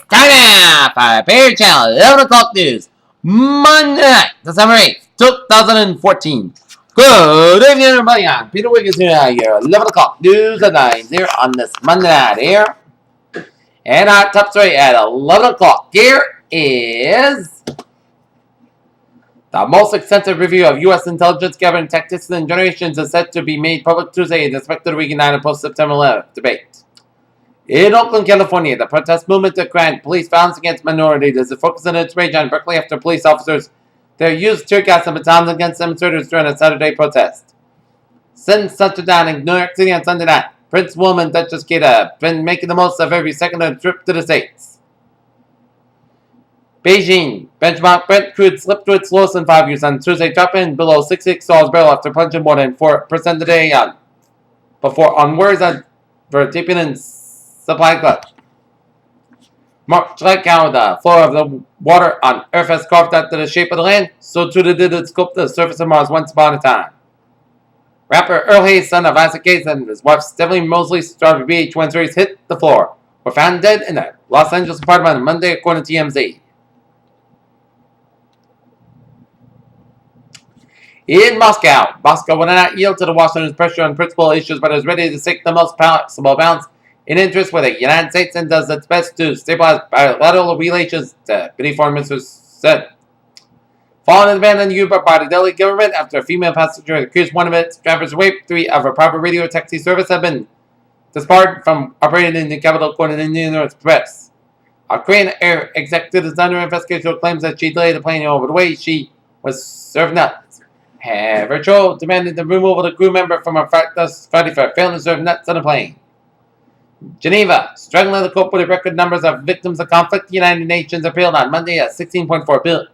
Time now for Bear Channel 11 o'clock news. Monday night, December 8th, 2014. Good evening, everybody. I'm Peter Wiggins here. 11 o'clock news headlines here on this Monday night here. And our top story at 11 o'clock here is the most extensive review of U.S. intelligence gathering tactics and generations is set to be made public Tuesday in respect to the reignite and post-September 11th debate. In Oakland, California, the protest movement to grant police violence against minorities is focusing its rage on Berkeley after police officers there used tear gas and batons against demonstrators during a Saturday protest. Since touchdown in New York City on Sunday night, Prince William and Duchess Kate have been making the most of every second of the trip to the States. Beijing benchmark Brent crude slipped to its lowest in 5 years on Tuesday, dropping below $66 a barrel after plunging more than 4% today on worries for a deepening supply glut. Much like how the floor of the water on Earth has carved out to the shape of the land, so too did it sculpt the surface of Mars once upon a time. Rapper Earl Hayes, son of Isaac Hayes, and his wife Stephanie Mosley, starred VH1 series Hit the Floor, were found dead in a Los Angeles apartment on Monday, according to TMZ. In Moscow will not yield to the Washington's pressure on principal issues, but is ready to seek the most possible balance in interest with the United States and does its best to stabilize bilateral relations, the Deputy Foreign Minister said. Following the ban on Cuba by the Delhi government after a female passenger accused one of its drivers of rape, 3 of her private radio taxi service have been disbarred from operating in the capital, according to the New York Press. A Korean air executive is under investigation who claims that she delayed the plane over the way she was served nuts. However, Cho demanded the removal of the crew member from a Friday for failing to serve nuts on the plane. Geneva, struggling to cope with the record numbers of victims of conflict, the United Nations appealed on Monday at $16.4 billion.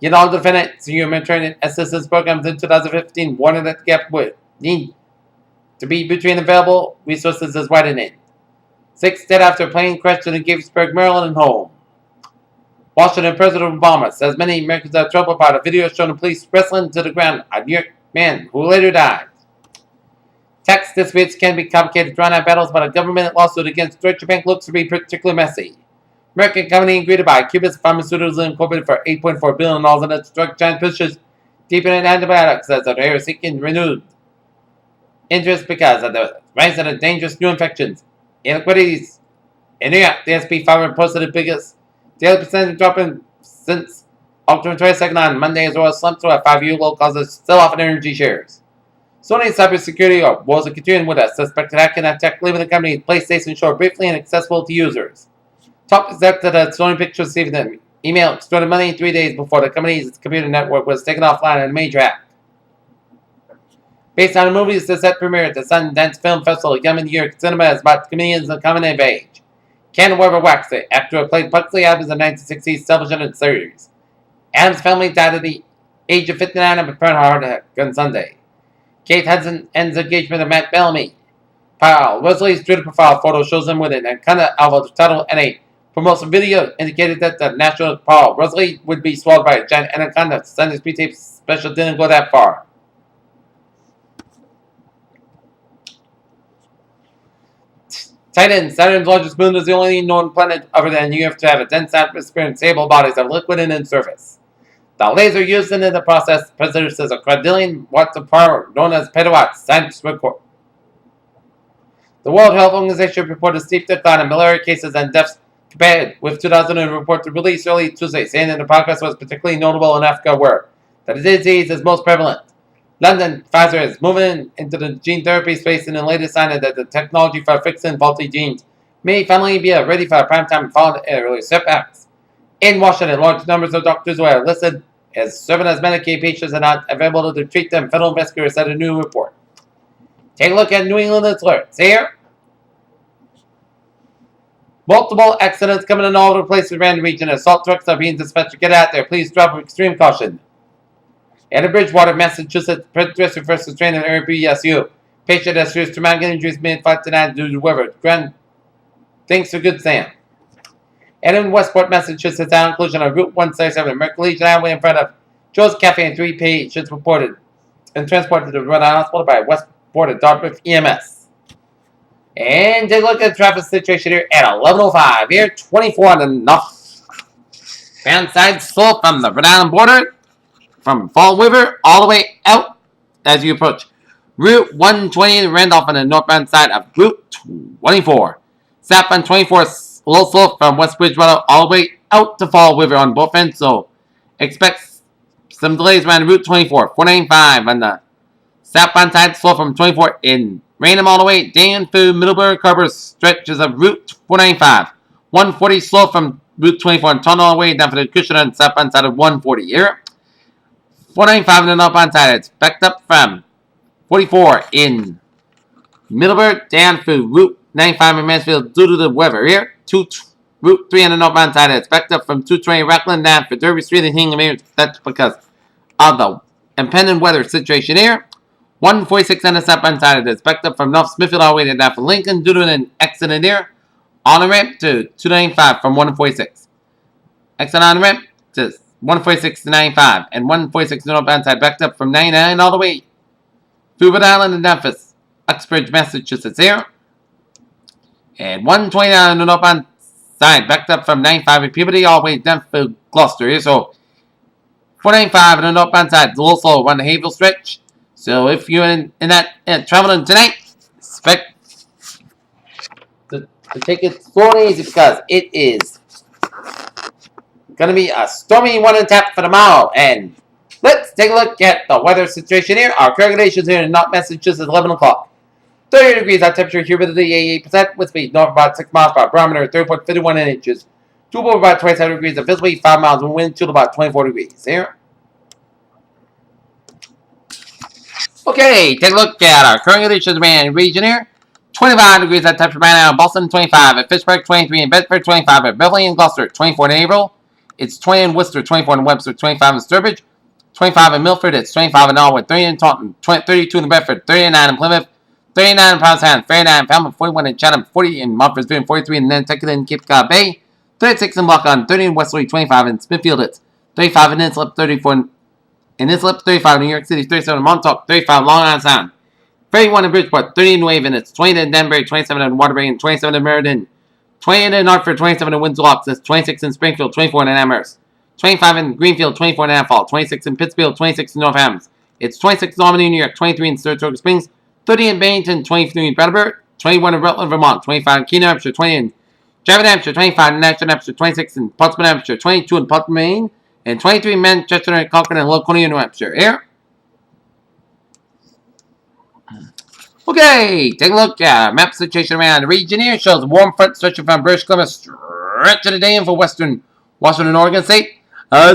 Yet all defendants in humanitarian assistance programs in 2015 warned that the gap would need to be between available resources is widening. 6 dead after a plane crashed in Gaithersburg, Maryland, and home. Washington President Obama says many Americans are troubled by the video showing the police wrestling to the ground a New York man who later died. Tax disputes can be complicated, drawn-out battles, but a government lawsuit against Deutsche Bank looks to be particularly messy. American company agreed to buy Cuba's Pharmaceuticals Incorporated for $8.4 billion in its drug giant pushes deeper in antibiotics as they are seeking renewed interest because of the rise of the dangerous new infections. Inequities in New York, the S&P 500 posted the biggest daily percentage drop since October 22nd on Monday, as well as slumped to a 5-year low, causes sell-off in energy shares. Sony cybersecurity was continuing with a suspected hack and attack, leaving the company's PlayStation Store briefly inaccessible to users. Top executive at Sony Pictures received an email extorted money 3 days before the company's computer network was taken offline in a major hack. Based on the movie's set premiere at the Sundance Film Festival, Young New York Cinema is about comedians of coming of age. Ken Weber-Wax, the actor who played Pugsley Adams in the 1960s television series. Adams' family died at the age of 59 of a heart attack on Sunday. Kate Hudson ends engagement with Matt Bellamy. Paul Wesley's Twitter profile photo shows him with an Anaconda album title and a promotional video indicated that the national Paul Wesley would be swallowed by a giant anaconda. Sunday's pre-tape special didn't go that far. Titan, Saturn's largest moon, is the only known planet other than New York to have a dense atmosphere and stable bodies of liquid and surface. The laser used in the process produces a quadrillion watts of power, known as petawatts, scientists report. The World Health Organization reported a steep decline in malaria cases and deaths compared with 2000 report released early Tuesday, saying that the progress was particularly notable in Africa, where the disease is most prevalent. London Pfizer is moving into the gene therapy space in the latest sign that the technology for fixing faulty genes may finally be ready for a prime time following early setbacks. In Washington, large numbers of doctors who are listed as serving as Medicaid patients are not available to treat them, federal investigators said in a new report. Take a look at New England alerts here. Multiple accidents coming in all over the place around the region. Assault trucks are being dispatched to get out there. Please drive with extreme caution. At a Bridgewater, Massachusetts, pedestrian refers to train in RBSU. Patient has serious traumatic injuries mid-flight tonight due to weather. Grand thanks to Good Sam. And in Westport, Massachusetts, down inclusion of Route 167, American Legion Highway in front of Joe's Cafe, and 3 patients reported and transported to the Rhode Island Hospital by Westport and Dartmouth EMS. And take a look at the traffic situation here at 11:05 here, 24 on the northbound side, slow from the Rhode Island border, from Fall River all the way out as you approach Route 120 Randolph on the northbound side of Route 24. Southbound 24 is a little slow from West Bridgewater all the way out to Fall River on both ends, so expect some delays around Route 24. 495 on the southbound side, slow from 24 in Raynham all the way down through Middlebury Harbor stretches of Route 495. 140 slow from Route 24 and turn all the way down for the cushion on the southbound side of 140 here. 495 on the northbound side, it's backed up from 44 in Middlebury down through Route 95 in Mansfield due to the weather here. Route 3 on the northbound side, it's backed up from 220 Rockland down for Derby Street and Hingham here. That's because of the impending weather situation here. 146 on the southbound side, it's backed up from North Smithfield all the way down for Lincoln due to an accident here. On the ramp to 295 from 146. Exit on the ramp to 146 to 95 and 146 northbound side backed up from 99 all the way through Rhode Island and Memphis, Uxbridge, Massachusetts here. And 129 on the northbound side backed up from 95 in Peabody all the way down through Gloucester here. So 495 on the northbound side, a little slow on the Hayville stretch. So if you're in that traveling tonight, expect to take it slow and easy because it is going to be a stormy one and tap for tomorrow. And let's take a look at the weather situation here. Our current conditions here in North Massachusetts, 11 o'clock. 30 degrees, our temperature, humidity 88%, with speed north about 6 miles per hour, barometer 30.51 inches. Doable about 27 degrees, and visibly 5 miles, and wind chill about 24 degrees here. Okay, take a look at our current conditions in region here. 25 degrees at temperature right now in Boston, 25 at Fitchburg, 23 in Bedford, 25 at Beverly and Gloucester, 24 in April. It's 20 in Worcester, 24 in Webster, 25 in Sturbridge, 25 in Milford, it's 25 in Norwood, 30 in Taunton, 32 in Bedford, 39 in Plymouth, 39 in Provincetown, 39 in Falmouth, 41 in Chatham, 40 in Montford's 43 in Nantucket and Cape Cod Bay, 36 in Buckhorn, 30 in Westerly, 25 in Smithfield, it's 35 in Islip, 34 in Islip, 35 in New York City, 37 in Montauk, 35 in Long Island Sound, 31 in Bridgeport, 30 in Wave, and it's 20 in Denbury, 27 in Waterbury, and 27 in Meriden, 20 in Hartford, 27 in Windsor Locks, 26 in Springfield, 24 in Amherst, 25 in Greenfield, 24 in Athol, 26 in Pittsfield, 26 in North Hams. It's 26 in Albany, New York, 23 in Saratoga Springs, 30 in Bennington, 23 in Brattleboro, 21 in Rutland, Vermont, 25 in Keene, Hampshire, 20 in Javon, Hampshire, 25 in Nashville, Hampshire, 26 in Portsmouth, Hampshire, 22 in Portland, Maine, and 23 in Manchester and Concord and Laconia, New Hampshire. Here. Okay, take a look at map situation around the region here. Shows a warm front stretching from British Columbia stretching it down for western Washington and Oregon State.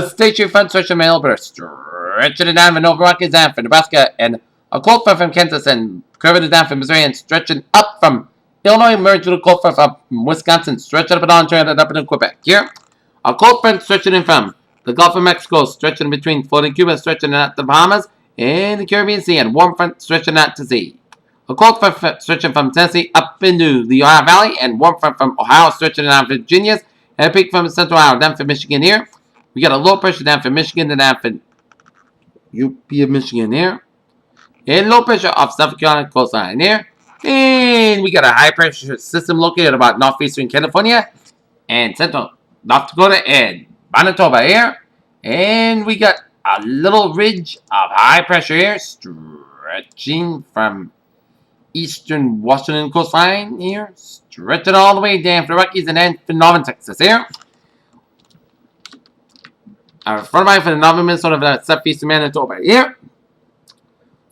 Station front stretching from Alberta stretching it down for Nova Rockies down for Nebraska, and a cold front from Kansas and curving it down from Missouri and stretching up from Illinois, merged with a cold front from Wisconsin, stretching up and on, turning it up into Quebec. Here, a cold front stretching in from the Gulf of Mexico, stretching between Florida and Cuba, stretching out the Bahamas and the Caribbean Sea, and warm front stretching out to sea. A cold front stretching from Tennessee up into the Ohio Valley, and warm front from Ohio stretching down for Virginia, and a peak from Central Ohio down for Michigan here. We got a low pressure down for Michigan and down for UP of Michigan here. And low pressure off Suffolk County coastline here. And we got a high pressure system located about northeastern California and central North Dakota and Manitoba here. And we got a little ridge of high pressure here stretching from eastern Washington coastline here, stretching all the way down for the Rockies and then for northern Texas here. Our front line for the northern Minnesota, the southeastern Manitoba here.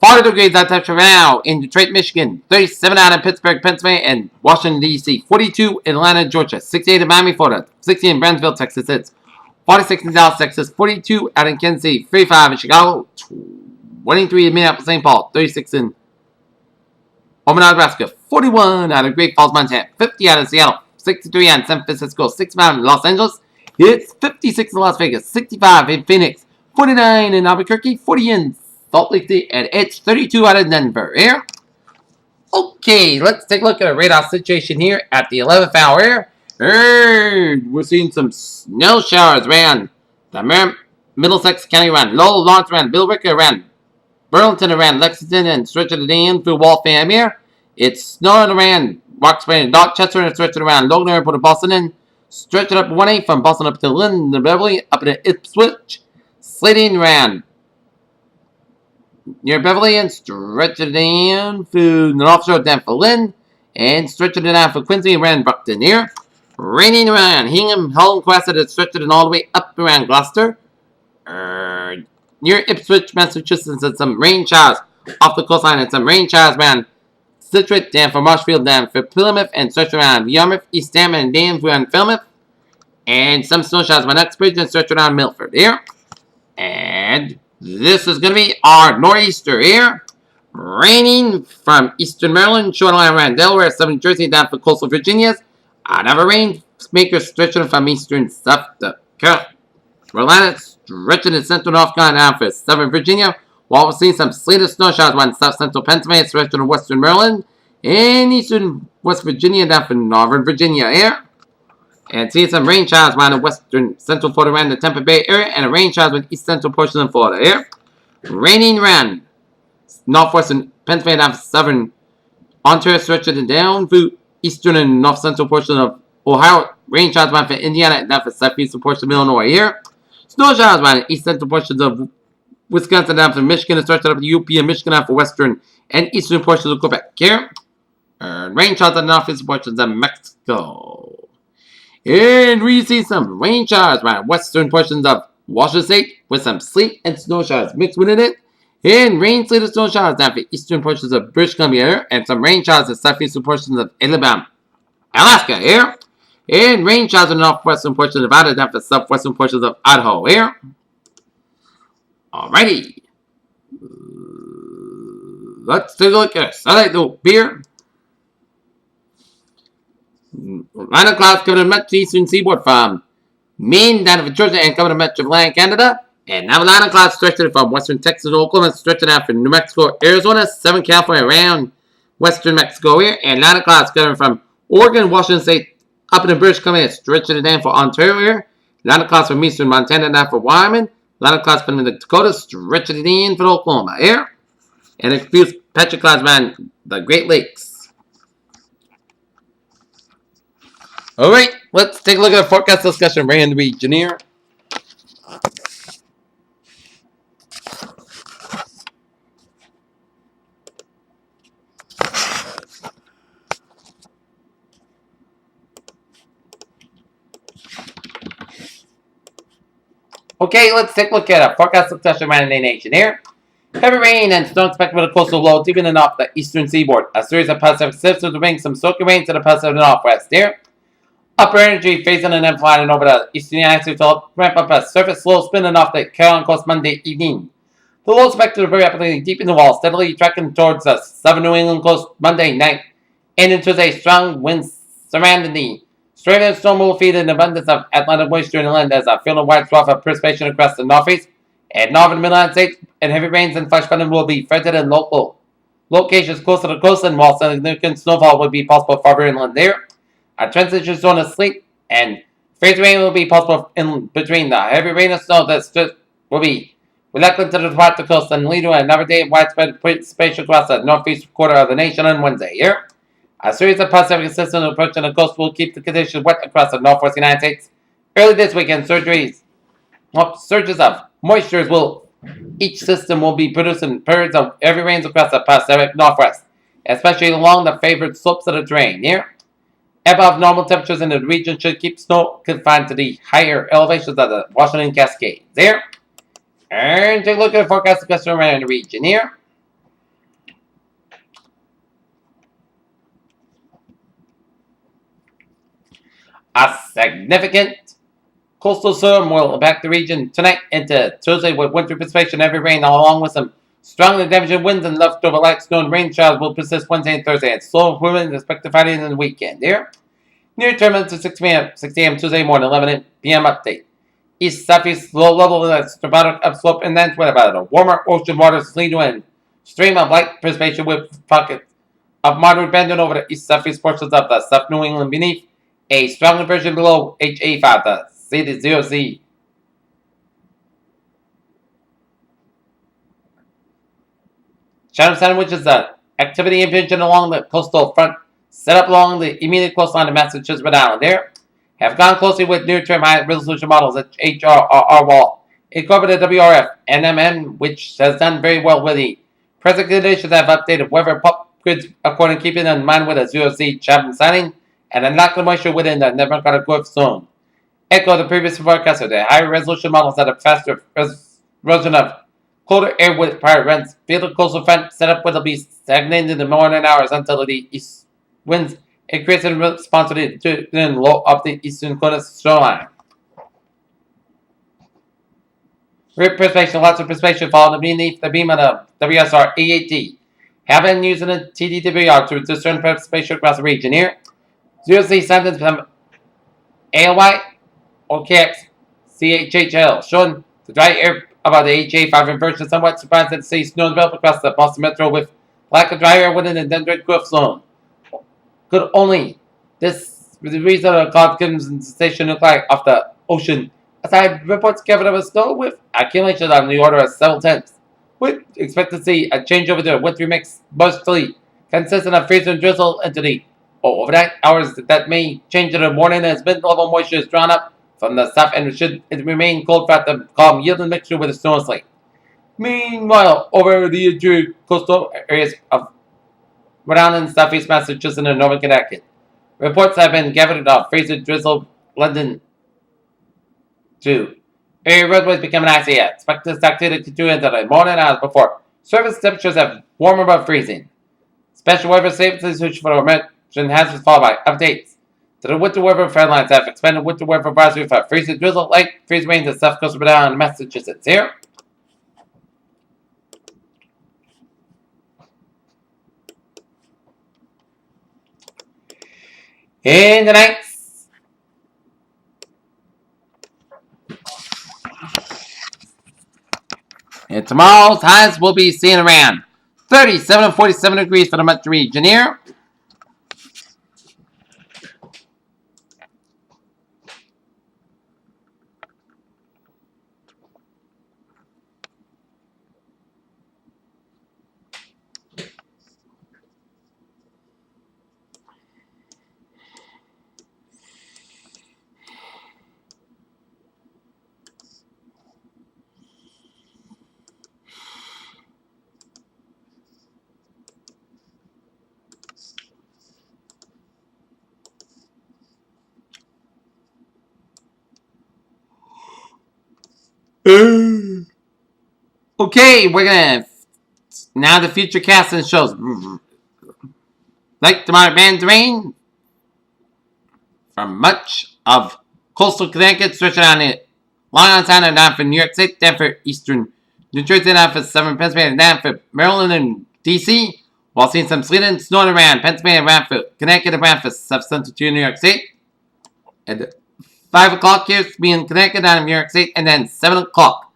40 degrees at temperature now in Detroit, Michigan. 37 out in Pittsburgh, Pennsylvania, and Washington, D.C. 42 in Atlanta, Georgia. 68 in Miami, Florida. 60 in Brownsville, Texas. It's 46 in Dallas, Texas. 42 out in Kansas City. 35 in Chicago. 23 in Minneapolis, St. Paul. 36 in Omaha, Nebraska. 41 out of Great Falls, Montana. 50 out of Seattle. 63 out in San Francisco. 65 in Los Angeles. It's 56 in Las Vegas. 65 in Phoenix. 49 in Albuquerque. 40 in Salt Lake City, and it's 32 out of Denver here. Okay, let's take a look at our radar situation here at the 11th hour here. We're seeing some snow showers around the Middlesex County, around Lowell, Lawrence, around Billerica, around Burlington, around Lexington, and stretching it in through Waltham here. It's snowing around Roxbury and Dorchester and stretch it around Logan Airport to Boston and stretch it up 1-8 from Boston up to London, Beverly, up to Ipswich, sliding around near Beverly and stretch it down to North Shore down for Lynn and stretch it down for Quincy around Buckton here. Raining around Hingham, Hull, and Quassett and stretch it all the way up around Gloucester. Near Ipswich, Massachusetts, and some rain showers off the coastline and some rain showers around Scituate, down for Marshfield, down for Plymouth, and stretch around Yarmouth, East Ham, and Danvers around Falmouth. And some snow showers by Uxbridge and stretch around Milford here. And this is going to be our nor'easter here. Raining from eastern Maryland, shoreline around Delaware, southern Jersey, down for coastal Virginia. Another rainmaker stretching from eastern South Carolina, stretching in central North Carolina down for southern Virginia. While we're seeing some sleet or snow showers on south central Pennsylvania, stretching in western Maryland, and eastern West Virginia down for northern Virginia here. And seeing some rain showers around the western central Florida around the Tampa Bay area, and a rain showers with east central portion of Florida here. Raining around northwestern Pennsylvania down for southern Ontario, stretching down for eastern and north central portion of Ohio. Rain showers around for Indiana and down for southeastern portion of Illinois here. Snow showers around the east central portions of Wisconsin down for Michigan and stretching up to UP and Michigan down for western and eastern portions of Quebec here. Rain showers on the northeastern portions of Mexico. And we see some rain showers around western portions of Washington State with some sleet and snow showers mixed within it. And rain, sleet, and snow showers down for eastern portions of British Columbia here. And some rain showers in southeastern portions of Alabama, Alaska here. And rain showers in the northwestern portions of Nevada down for southwestern portions of Idaho here. Alrighty. Let's take a look at satellite note here. Line of clouds covering much eastern seaboard from Maine down to Georgia and covering much of land Canada. And now a line of clouds stretching from western Texas to Oklahoma, stretching out from New Mexico, Arizona, southern California, around western Mexico here. And line of clouds covering from Oregon, Washington State, up in British Columbia, stretching it down for Ontario here. Line of clouds from eastern Montana down for Wyoming. Line of clouds from the Dakotas, stretching it in for Oklahoma here. And a few patchy clouds around the Great Lakes. Alright, let's take a look at the forecast discussion right in the region here. Okay, let's take a look at a forecast discussion around the nation here. Heavy rain and snow expected with a coastal low deep in and off the eastern seaboard. A series of Pacific systems will bring some soaking rain to the Pacific Northwest here. Upper energy phasing and then flying over the eastern United States will ramp up a surface low spinning off the Carolina coast Monday evening. The low expected to very rapidly deep in the wall, steadily tracking towards the southern New England coast Monday night, and into a strong wind surrounding the stream of storm will feed an abundance of Atlantic moisture in the land as a field of wide swath of precipitation across the northeast and northern Midland states, and heavy rains and flash flooding will be fretted in local locations closer to the coast, and while significant snowfall will be possible farther inland there. A transition zone of sleet and phase rain will be possible in between the heavy rain and snow that will be reluctant to depart the coast and lead to another day of widespread precipitation across the northeast quarter of the nation on Wednesday here. A series of Pacific systems approaching the coast will keep the conditions wet across the northwest United States. Early this weekend, surges of moisture will each system will be producing periods of heavy rains across the Pacific Northwest, especially along the favored slopes of the terrain here. Above normal temperatures in the region should keep snow confined to the higher elevations of the Washington Cascades there. And take a look at the forecast discussion around the region here. A significant coastal storm will impact the region tonight into Tuesday with winter precipitation and heavy rain, along with some strongly damaging winds and leftover light snow and rain showers will persist Wednesday and Thursday, and slow improvement is expected Friday and the weekend here. Near term to 6 a.m. Tuesday morning, 11 p.m. update. East southeast low level stratospheric upslope and then with about a warmer ocean waters lead to a stream of light precipitation with pockets of moderate bending over the east southeast portions of the South New England beneath a strong inversion below HA5, the C0Z. Shadow Center, which is the activity impinging along the coastal front set up along the immediate coastline of Massachusetts Island there have gone closely with near-term high-resolution models at HRR wall. It covered the WRF NMN, which has done very well with the present conditions have updated weather pop grids according to keeping in mind with a 0C Chapman signing and a lack of moisture within the Democratic growth zone. Echo the previous forecast of the higher resolution models that have faster version of colder air with prior events. Feel the coastal front set up will be stagnated in the morning hours until the east winds increase in response to the low of the eastern coast shoreline. Precipitation, lots of precipitation falling beneath the beam of the WSR A8D. Have been using a TDWR to discern precipitation across the region here. 0C sentence from ALY or KX CHHL, showing the dry air about the HA5 inversion. Somewhat surprised to see snow develop across the Boston Metro with lack of dry air within the dendrite growth zone. Could only this the reason of cloud comes in station nuclei off the ocean. Aside reports covered of snow with accumulation on the order of several tenths. We expect to see a change over the wintry mix mostly consistent of freeze and drizzle into the overnight hours that may change in the morning as mid-level moisture is drawn up from the south and should remain cold throughout the calm yielding mixture with the snow and sleet. Meanwhile, over the interior coastal areas of Rhode Island, southeast Massachusetts, and northern Connecticut, reports have been gathered of freeze and drizzle London 2. Area roadways becoming icy yet. Expect this activity to continue into the morning hours before surface temperatures have warmer above freezing. Special weather safety switch for emerging hazards followed by updates to the winter weather fairlines have expanded winter weather advisory for freezing drizzle, light freeze rains in south coast of Rhode Island, Massachusetts here. In the nights. And tomorrow's highs will be seen around 37 and 47 degrees for the metro region here. Okay, we're gonna now the future casting shows like tomorrow band rain from much of coastal Connecticut, stretching on it Long Island Sound and down for New York State, down for Eastern New Jersey, down for Southern Pennsylvania, down for Maryland and DC, while seeing some sleet and snow around Pennsylvania, around for Connecticut, around for South Central to New York State. At 5 o'clock here, being Connecticut down in New York State, and then 7 o'clock.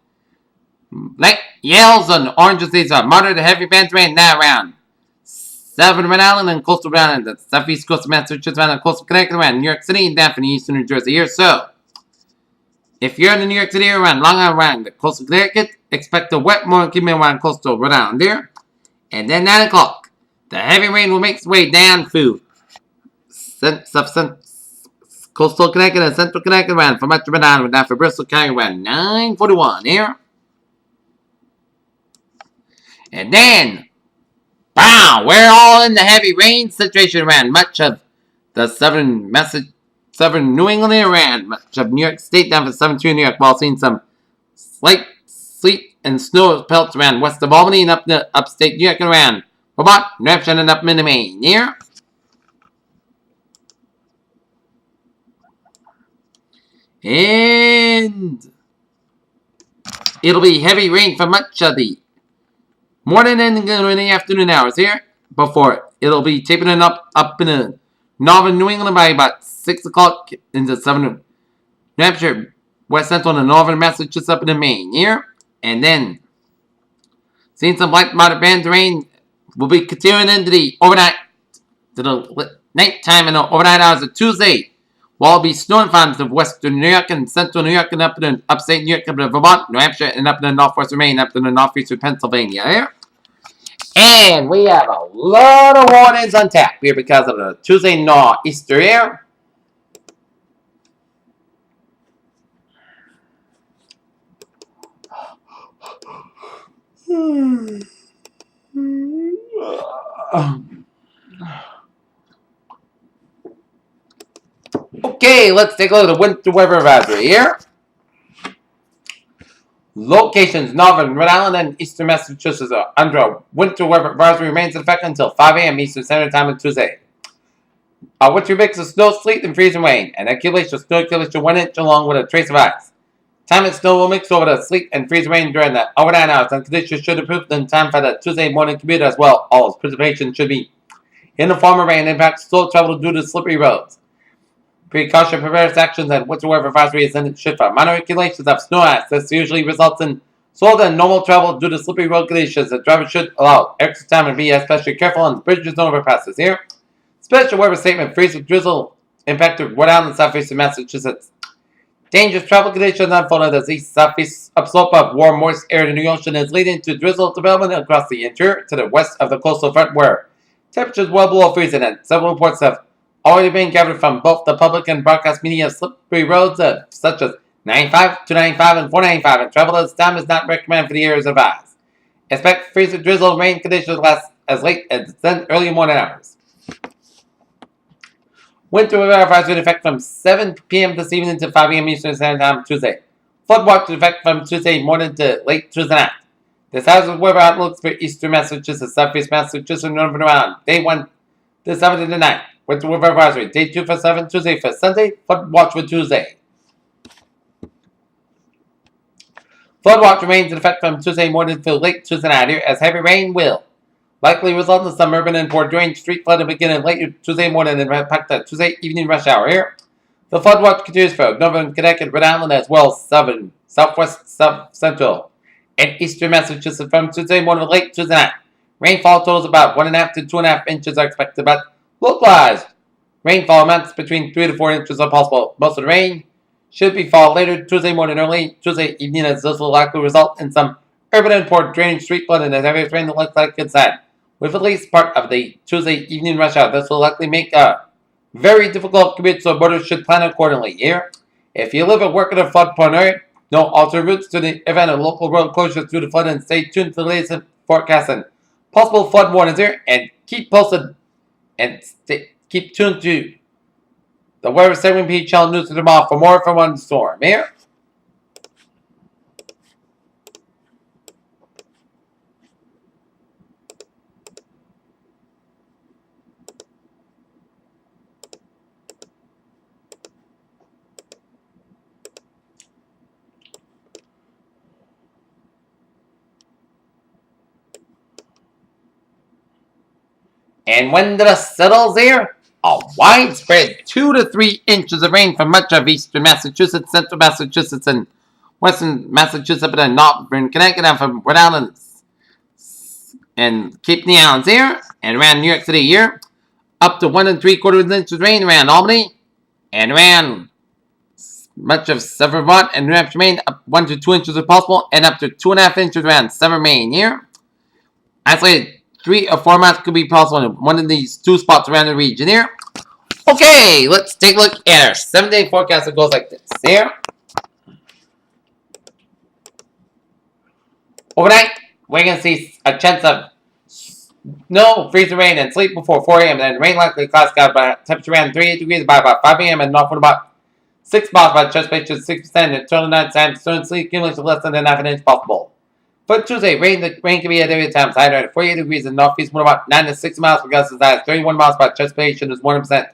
Light yells and oranges, these are moderate to heavy bands rain now around Southern Rhode Island and coastal Rhode Island, the southeast coast of Massachusetts, around coastal Connecticut, around New York City, and down from eastern New Jersey here. So, if you're in the New York City around Long Island, around the coastal Connecticut, expect a wet morning keeping around coastal Rhode Island there. And then 9 o'clock, the heavy rain will make its way down through coastal Connecticut and central Connecticut around from much of Rhode Island, down for Bristol County around 9:41 here. And then, wow, we're all in the heavy rain situation around much of the southern New England around much of New York State down for 72 New York, while seeing some slight sleet and snow pelts around west of Albany and up the upstate New York and around Vermont, New Hampshire, and up into Maine here. And it'll be heavy rain for much of the morning and in the afternoon hours here before it'll be tapering up in the northern New England by about 6 o'clock into southern New Hampshire, west central and northern Massachusetts up into Maine here. And then seeing some light moderate bands of rain will be continuing into the overnight to the nighttime and the overnight hours of Tuesday. While it'll be snowing farms of western New York and central New York and up in upstate New York, up in Vermont, New Hampshire, and up in the northwestern Maine, up in the northeastern Pennsylvania here. And we have a lot of warnings on tap here because of the Tuesday nor'easter here. Okay, let's take a look at the winter weather advisory here. Locations: Northern Rhode Island and Eastern Massachusetts are under a winter weather advisory, remains in effect until 5 a.m. Eastern Standard Time on Tuesday. A winter mix of snow, sleet, and freezing rain. An accumulation of snow accumulation 1 inch along with a trace of ice. Time and snow will mix over the sleet and freezing rain during the overnight hours, and conditions should improve in time for the Tuesday morning commute as well. All precipitation should be in the form of rain. Impact slow travel due to slippery roads. Precaution prepares actions and winter weather advisory is in shift for minor accumulations of snow ice. This usually results in slower than normal travel due to slippery road conditions. The driver should allow extra time and be especially careful on bridges and overpasses here. Special weather statement: freeze with drizzle impacted Rhode Island and southeastern Massachusetts. Dangerous travel conditions unfolded as the southeast upslope of warm, moist air in the ocean is leading to drizzle development across the interior to the west of the coastal front, where temperatures well below freezing, and several reports have already been gathered from both the public and broadcast media of slippery roads such as 95, 295, and 495, and travel at this time is not recommended for the areas advised. Expect freezing, drizzle, and rain conditions last as late as the early morning hours. Winter weather advisory in effect from 7 p.m. this evening to 5 p.m. Eastern Standard Time Tuesday. Flood watch in effect from Tuesday morning to late Tuesday night. This hazard weather outlooks for eastern Massachusetts, southeast Massachusetts, and northern Rhode Island. Day 1 to 7 to the night. Winter weather advisory. Day 2 for 7 Tuesday for Sunday. Flood watch for Tuesday. Flood watch remains in effect from Tuesday morning to late Tuesday night here, as heavy rain will likely result in some urban and poor drainage street flooding beginning late Tuesday morning and impact the Tuesday evening rush hour here. The flood watch continues for northern Connecticut, Rhode Island, as well as southern, southwest, south central, and eastern Massachusetts from Tuesday morning to late Tuesday night. Rainfall totals about 1.5 to 2.5 inches are expected, but localized rainfall amounts between 3 to 4 inches are possible. Most of the rain should be fall later Tuesday morning, early Tuesday evening, as this will likely result in some urban and poor drainage street flooding as heavy rain that looks like inside. With at least part of the Tuesday evening rush hour, this will likely make a very difficult commute, so boaters should plan accordingly here. If you live or work in a flood-prone area, no alternate routes to the event of local road closures due to flooding, and stay tuned to the latest forecast and possible flood warnings here, and keep posted and keep tuned to the Weather 7P channel news tomorrow for more from one storm here. And when the dust settles here, a widespread 2 to 3 inches of rain for much of eastern Massachusetts, central Massachusetts, and western Massachusetts, and northern Connecticut, and from Rhode Island and Cape the Islands here, and around New York City here, up to 1 3/4 inches of rain around Albany, and around much of Severn, Vermont, and New Hampshire, Maine, up 1 to 2 inches if possible, and up to 2.5 inches around Severn, Maine here. Isolated 3 or 4 miles could be possible in one of these 2 spots around the region here. Okay, let's take a look at our 7-day forecast that goes like this here. Overnight, we're going to see a chance of snow, freezing rain, and sleet before 4 a.m. Then rain likely classified by temperature around 38 degrees by about 5 a.m. and north about 6 miles by chest pitch is 6%, and total night time snow and sleet accumulation less than half an inch possible. For Tuesday, rain can be at every time higher at 48 degrees in northeast, wind about 9 to 6 miles per gust as high as 31 miles by precipitation is 1%.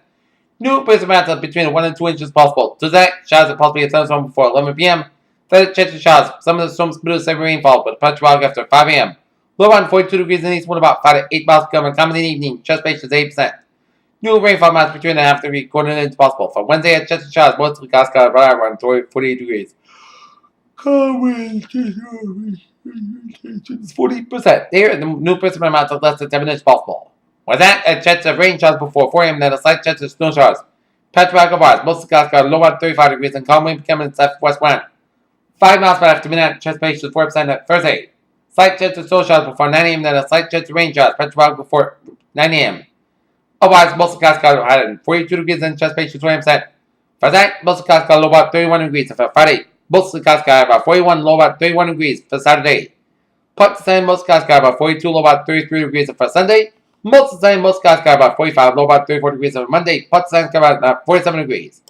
New precipitation amounts of between 1 and 2 inches possible. Tuesday, showers are possibly a thunderstorm before 11 p.m. Third, chance of showers. Some of the storms produce heavy rainfall, but patchwork after 5 a.m. Low around 42 degrees in the east, wind about 5 to 8 miles per hour. Common in the evening, precipitation is 8%. New rainfall amounts between 1/2 to 3/4 inches possible. For Wednesday, a chance of showers, mostly Glasgow, around 48 degrees. Common 40%. There, the new precipitation amounts of less than 7 inches possible. With that, a chance of rain showers before 4 a.m. Then a slight chance of snow showers. Patchwork of bars. Most of Glasgow low at 35 degrees and calm wind becoming southwest wind. 5 miles per after midnight. Precipitation is 4% at Thursday. Slight chance of snow showers before 9 a.m. Then a slight chance of rain showers. Spread before 9 a.m. Otherwise, mostly clouds got higher than 42 degrees in anticipation 20%. For that, mostly clouds got low about 31 degrees. For Friday, mostly clouds got about 41, low about 31 degrees. For Saturday, part the same, most clouds got about 42, low about 33 degrees. For Sunday, most the same, most clouds got about 45, low about 34 degrees. For Monday, part the same, got about 47 degrees.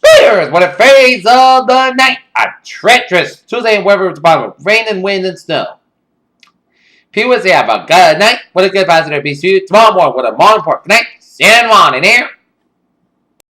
Bears, when it fades of the night, a treacherous Tuesday and weather at the bottom of rain and wind and snow. People say have a good night with a good positive peace to you. Tomorrow morning with a more important night. San Juan in here.